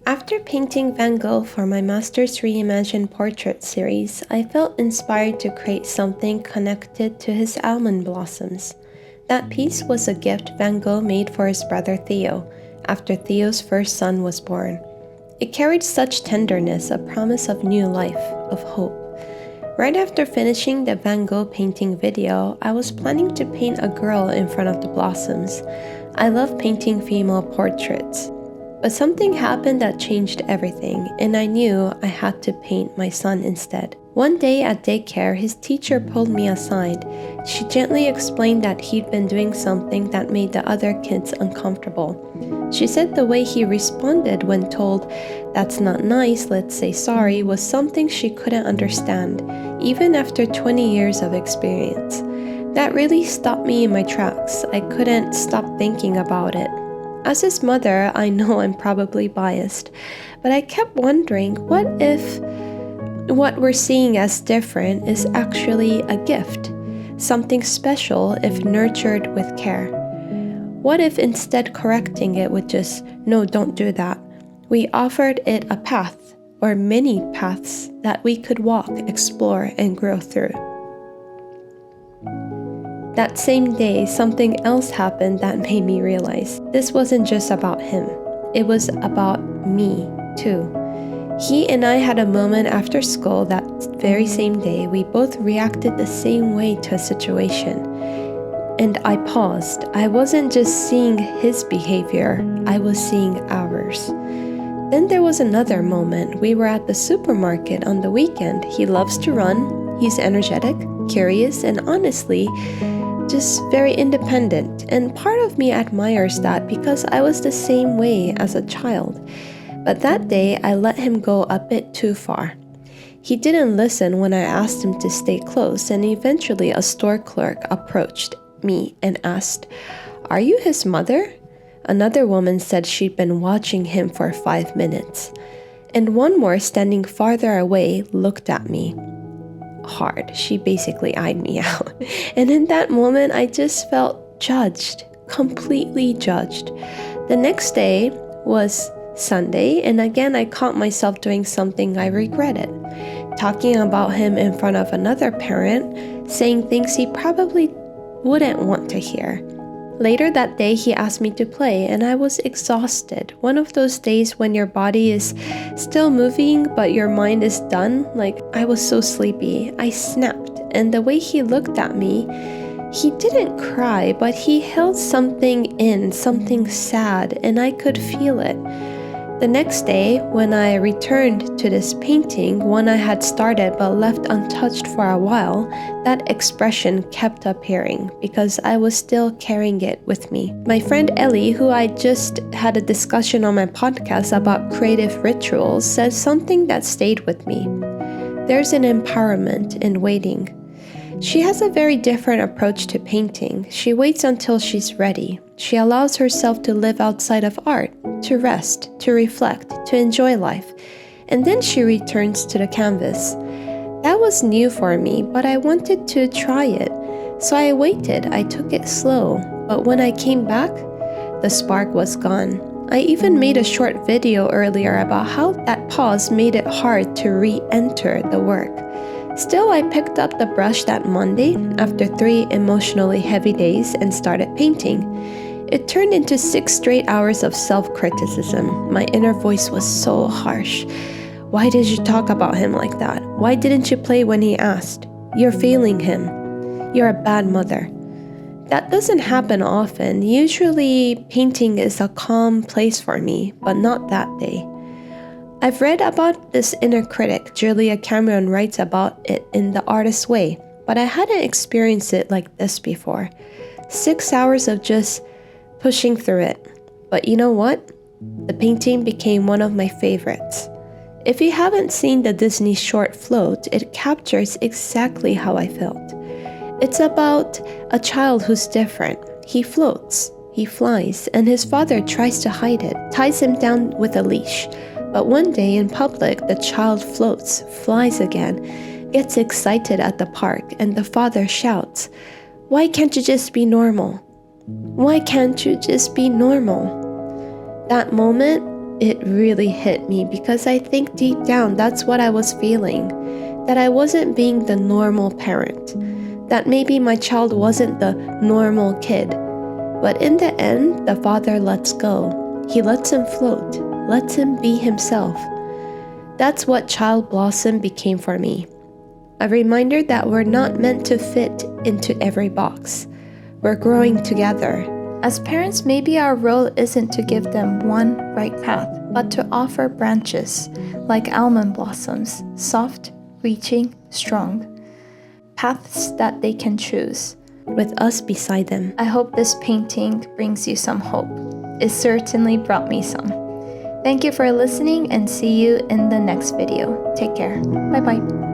After painting Van Gogh for my Masters Reimagined portrait series, I felt inspired to create something connected to his Almond Blossoms. That piece was a gift Van Gogh made for his brother Theo, after Theo's first son was born. It carried such tenderness, a promise of new life, of hope. Right after finishing the Van Gogh painting video, I was planning to paint a girl in front of the blossoms. I love painting female portraits. But something happened that changed everything, and I knew I had to paint my son instead. One day at daycare, his teacher pulled me aside. She gently explained that he'd been doing something that made the other kids uncomfortable. She said the way he responded when told, "That's not nice, let's say sorry," was something she couldn't understand, even after 20 years of experience. That really stopped me in my tracks. I couldn't stop thinking about it. As his mother, I know I'm probably biased, but I kept wondering, what if what we're seeing as different is actually a gift, something special if nurtured with care? What if instead correcting it with just, "No, don't do that," we offered it a path, or many paths, that we could walk, explore, and grow through? That same day, something else happened that made me realize this wasn't just about him. It was about me, too. He and I had a moment after school that very same day. We both reacted the same way to a situation. And I paused. I wasn't just seeing his behavior, I was seeing ours. Then there was another moment. We were at the supermarket on the weekend. He loves to run. He's energetic, curious, and honestly, just very independent, and part of me admires that because I was the same way as a child. But that day, I let him go a bit too far. He didn't listen when I asked him to stay close, and eventually a store clerk approached me and asked, "Are you his mother?" Another woman said she'd been watching him for 5 minutes. And one more, standing farther away, looked at me hard. She basically eyed me out. And in that moment, I just felt judged, completely judged. The next day was Sunday, and again I caught myself doing something I regretted. Talking about him in front of another parent, saying things he probably wouldn't want to hear. Later that day, he asked me to play, and I was exhausted. One of those days when your body is still moving, but your mind is done. Like, I was so sleepy. I snapped, and the way he looked at me, he didn't cry, but he held something in, something sad, and I could feel it. The next day, when I returned to this painting, one I had started but left untouched for a while, that expression kept appearing because I was still carrying it with me. My friend Ellie, who I just had a discussion on my podcast about creative rituals, said something that stayed with me. There's an empowerment in waiting. She has a very different approach to painting. She waits until she's ready. She allows herself to live outside of art, to rest, to reflect, to enjoy life. And then she returns to the canvas. That was new for me, but I wanted to try it. So I waited. I took it slow. But when I came back, the spark was gone. I even made a short video earlier about how that pause made it hard to re-enter the work. Still, I picked up the brush that Monday after 3 emotionally heavy days and started painting. It turned into 6 straight hours of self-criticism. My inner voice was so harsh. Why did you talk about him like that? Why didn't you play when he asked? You're failing him. You're a bad mother. That doesn't happen often. Usually, painting is a calm place for me, but not that day. I've read about this inner critic. Julia Cameron writes about it in The Artist's Way, but I hadn't experienced it like this before. 6 hours of just pushing through it. But you know what? The painting became one of my favorites. If you haven't seen the Disney short Float, it captures exactly how I felt. It's about a child who's different. He floats, he flies, and his father tries to hide it, ties him down with a leash. But one day in public, the child floats, flies again, gets excited at the park, and the father shouts, "Why can't you just be normal? Why can't you just be normal?" That moment It really hit me because I think deep down that's what I was feeling. That I wasn't being the normal parent. That maybe my child wasn't the normal kid. But in the end, the father lets go. He lets him float, lets him be himself. That's what Child Blossom became for me. A reminder that we're not meant to fit into every box. We're growing together. As parents, maybe our role isn't to give them one right path, but to offer branches, like almond blossoms, soft, reaching, strong. Paths that they can choose, with us beside them. I hope this painting brings you some hope. It certainly brought me some. Thank you for listening and see you in the next video. Take care. Bye-bye.